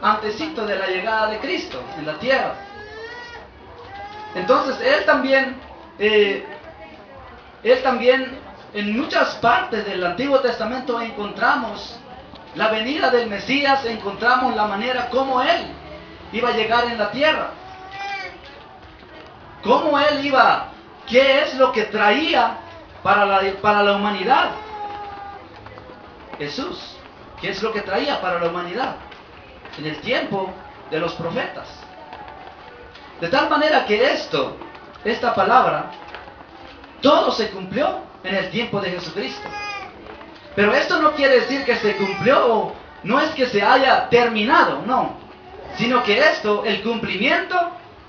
antecito de la llegada de Cristo en la tierra. Entonces Él también en muchas partes del Antiguo Testamento encontramos la venida del Mesías, encontramos la manera como Él iba a llegar en la tierra. Cómo Él iba, qué es lo que traía para la humanidad. Jesús, qué es lo que traía para la humanidad en el tiempo de los profetas. De tal manera que esta palabra, todo se cumplió en el tiempo de Jesucristo. Pero esto no quiere decir que se cumplió, no es que se haya terminado, no. Sino que el cumplimiento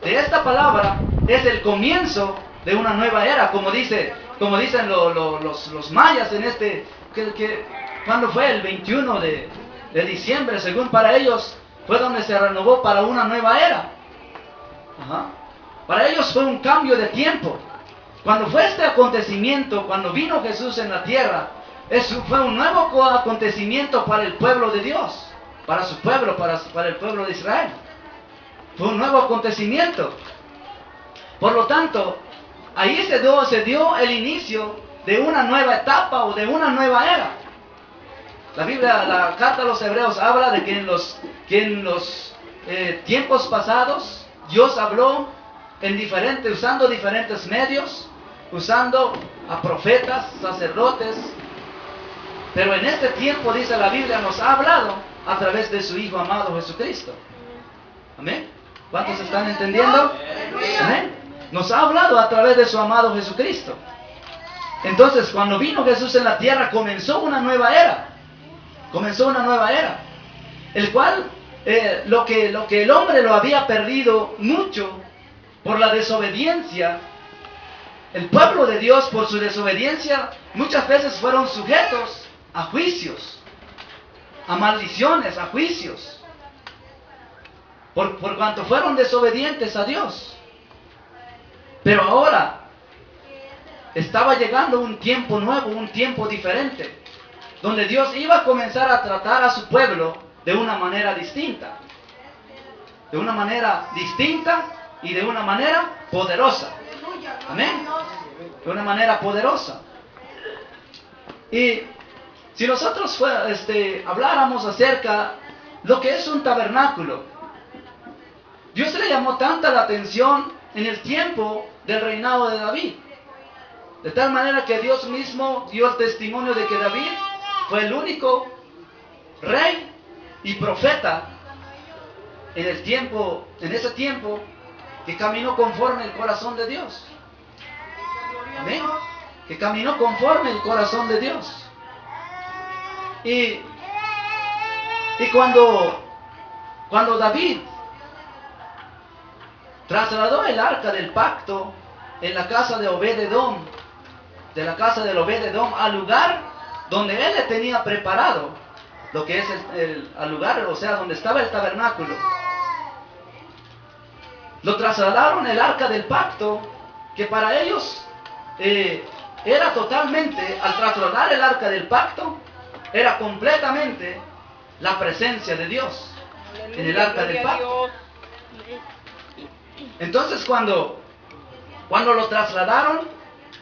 de esta palabra es el comienzo de una nueva era, como dicen los mayas ¿cuándo fue? El 21 de diciembre, según para ellos, fue donde se renovó para una nueva era. Ajá. Para ellos fue un cambio de tiempo. Cuando fue este acontecimiento, cuando vino Jesús en la tierra, fue un nuevo acontecimiento para el pueblo de Dios, para su pueblo, para el pueblo de Israel. Fue un nuevo acontecimiento. Por lo tanto, ahí se dio el inicio de una nueva etapa o de una nueva era. La Biblia, la carta a los Hebreos habla de que en los tiempos pasados Dios habló usando diferentes medios, usando a profetas, sacerdotes. Pero en este tiempo, dice la Biblia, nos ha hablado a través de su Hijo amado Jesucristo. ¿Amén? ¿Cuántos están entendiendo? ¿Amén? Nos ha hablado a través de su amado Jesucristo. Entonces, cuando vino Jesús en la tierra, comenzó una nueva era. Comenzó una nueva era. El cual, lo que el hombre lo había perdido mucho por la desobediencia, el pueblo de Dios, por su desobediencia, muchas veces fueron sujetos a juicios, a maldiciones, a juicios, por cuanto fueron desobedientes a Dios. Pero ahora estaba llegando un tiempo nuevo, un tiempo diferente, donde Dios iba a comenzar a tratar a su pueblo de una manera distinta. De una manera distinta y de una manera poderosa. Amén. De una manera poderosa. Y si nosotros habláramos acerca de lo que es un tabernáculo, Dios le llamó tanta la atención en el tiempo del reinado de David. De tal manera que Dios mismo dio el testimonio de que David fue el único rey y profeta en ese tiempo, que caminó conforme el corazón de Dios. Amén. Que caminó conforme el corazón de Dios. Y cuando David trasladó el arca del pacto en la casa de Obed-edom, al lugar donde él le tenía preparado lo que es al lugar, o sea, donde estaba el tabernáculo. Lo trasladaron el arca del pacto, que para ellos era totalmente, al trasladar el arca del pacto, era completamente la presencia de Dios en el arca del pacto. Entonces cuando lo trasladaron,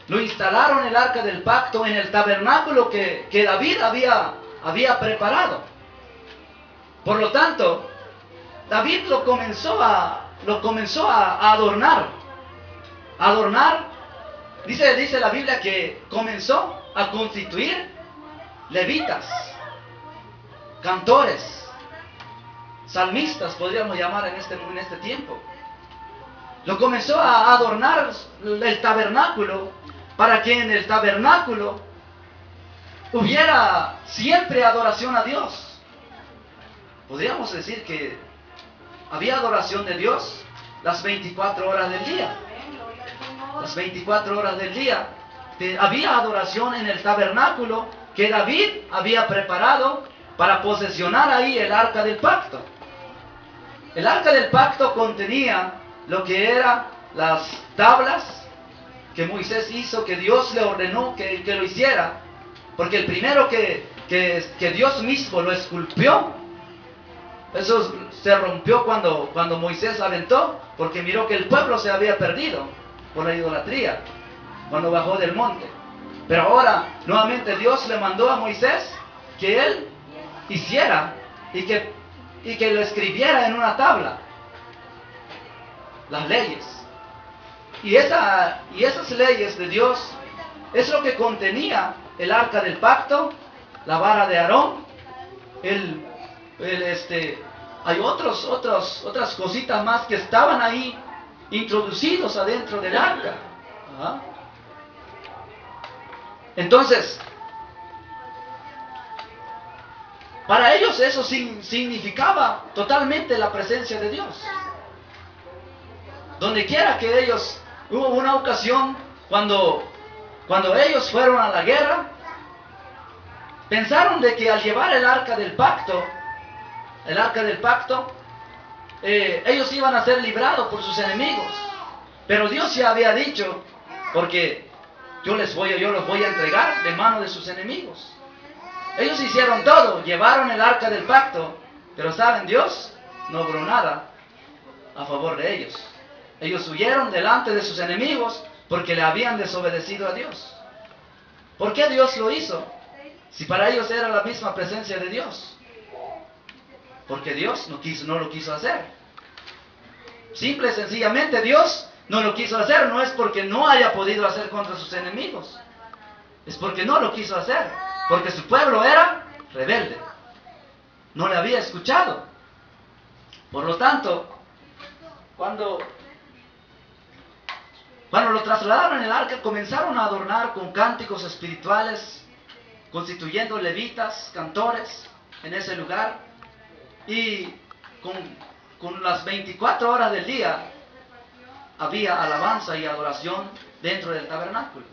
lo instalaron el arca del pacto en el tabernáculo que David había preparado. Por lo tanto, David lo comenzó a adornar. Dice la Biblia que comenzó a constituir levitas, cantores, salmistas, podríamos llamar en este tiempo. Lo comenzó a adornar el tabernáculo, para que en el tabernáculo hubiera siempre adoración a Dios. Podríamos decir que había adoración de Dios las 24 horas del día. Las 24 horas del día había adoración en el tabernáculo que David había preparado para posesionar ahí el arca del pacto. El arca del pacto contenía lo que eran las tablas que Moisés hizo, que Dios le ordenó que lo hiciera, porque el primero que Dios mismo lo esculpió Eso se rompió cuando Moisés aventó, porque miró que el pueblo se había perdido por la idolatría, cuando bajó del monte. Pero ahora, nuevamente Dios le mandó a Moisés que él hiciera y que lo escribiera en una tabla, las leyes. Y esas leyes de Dios es lo que contenía el arca del pacto, la vara de Aarón, hay otras cositas más que estaban ahí introducidos adentro del arca. ¿Ah? Entonces, para ellos eso significaba totalmente la presencia de Dios. Donde quiera que ellos, hubo una ocasión cuando ellos fueron a la guerra, pensaron de que al llevar el arca del pacto, ellos iban a ser librados por sus enemigos. Pero Dios ya había dicho, porque yo los voy a entregar de mano de sus enemigos. Ellos hicieron todo, llevaron el arca del pacto, pero saben, Dios no obró nada a favor de ellos. Ellos huyeron delante de sus enemigos porque le habían desobedecido a Dios. ¿Por qué Dios lo hizo? Si para ellos era la misma presencia de Dios. Porque Dios no lo quiso hacer. Simple y sencillamente Dios no lo quiso hacer. No es porque no haya podido hacer contra sus enemigos. Es porque no lo quiso hacer. Porque su pueblo era rebelde. No le había escuchado. Por lo tanto, cuando lo trasladaron en el arca, comenzaron a adornar con cánticos espirituales, constituyendo levitas, cantores en ese lugar. Y con las 24 horas del día había alabanza y adoración dentro del tabernáculo.